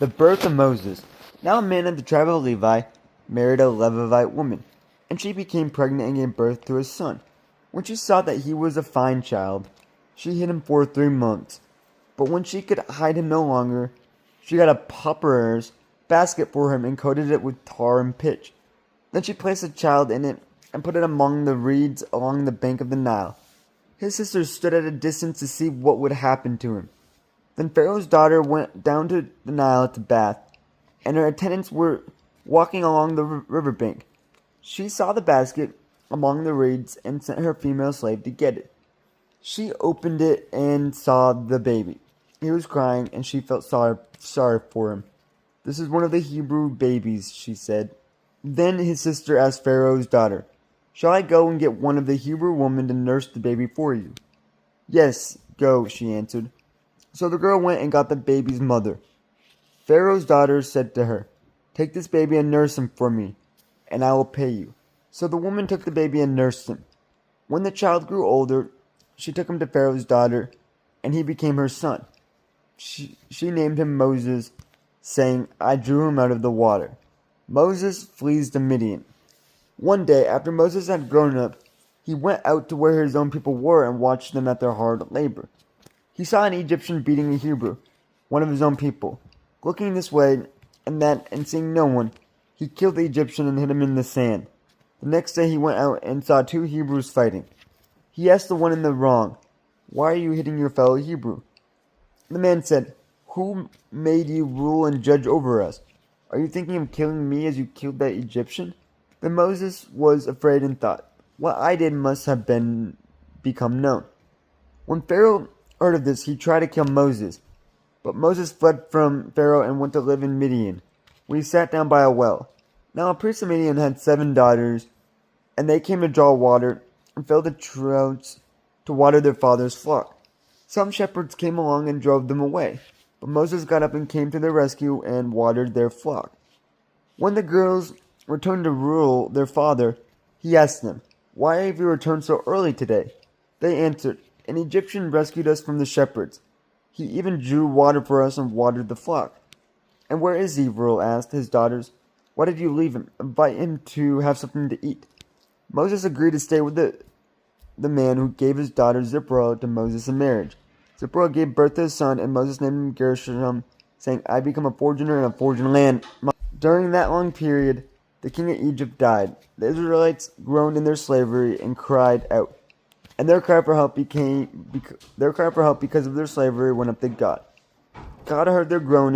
The birth of Moses. Now a man of the tribe of Levi married a Levite woman, and she became pregnant and gave birth to a son. When she saw that he was a fine child, she hid him for 3 months. But when she could hide him no longer, she got a pauper's basket for him and coated it with tar and pitch. Then she placed the child in it and put it among the reeds along the bank of the Nile. His sisters stood at a distance to see what would happen to him. Then Pharaoh's daughter went down to the Nile to bath, and her attendants were walking along the river bank. She saw the basket among the reeds and sent her female slave to get it. She opened it and saw the baby. He was crying, and she felt sorry for him. "This is one of the Hebrew babies," she said. Then his sister asked Pharaoh's daughter, "Shall I go and get one of the Hebrew women to nurse the baby for you?" "Yes, go," she answered. So the girl went and got the baby's mother. Pharaoh's daughter said to her, "Take this baby and nurse him for me, and I will pay you." So the woman took the baby and nursed him. When the child grew older, she took him to Pharaoh's daughter, and he became her son. She named him Moses, saying, "I drew him out of the water." Moses flees to Midian. One day, after Moses had grown up, he went out to where his own people were and watched them at their hard labor. He saw an Egyptian beating a Hebrew, one of his own people. Looking this way and that and seeing no one, he killed the Egyptian and hid him in the sand. The next day he went out and saw 2 Hebrews fighting. He asked the one in the wrong, "Why are you hitting your fellow Hebrew?" The man said, "Who made you rule and judge over us? Are you thinking of killing me as you killed that Egyptian?" Then Moses was afraid and thought, "What I did must have become known." When Pharaoh heard of this, he tried to kill Moses. But Moses fled from Pharaoh and went to live in Midian, where he sat down by a well. Now a priest of Midian had 7 daughters, and they came to draw water and filled the troughs to water their father's flock. Some shepherds came along and drove them away, but Moses got up and came to their rescue and watered their flock. When the girls returned to rule their father, he asked them, "Why have you returned so early today?" They answered, "An Egyptian rescued us from the shepherds. He even drew water for us and watered the flock." "And where is he?" Pharaoh asked his daughters. "Why did you leave him? Invite him to have something to eat." Moses agreed to stay with the man who gave his daughter Zipporah to Moses in marriage. Zipporah gave birth to a son, and Moses named him Gershom, saying, "I become a foreigner in a foreign land." During that long period, the king of Egypt died. The Israelites groaned in their slavery and cried out. And their cry for help because of their slavery went up to God. God heard their groaning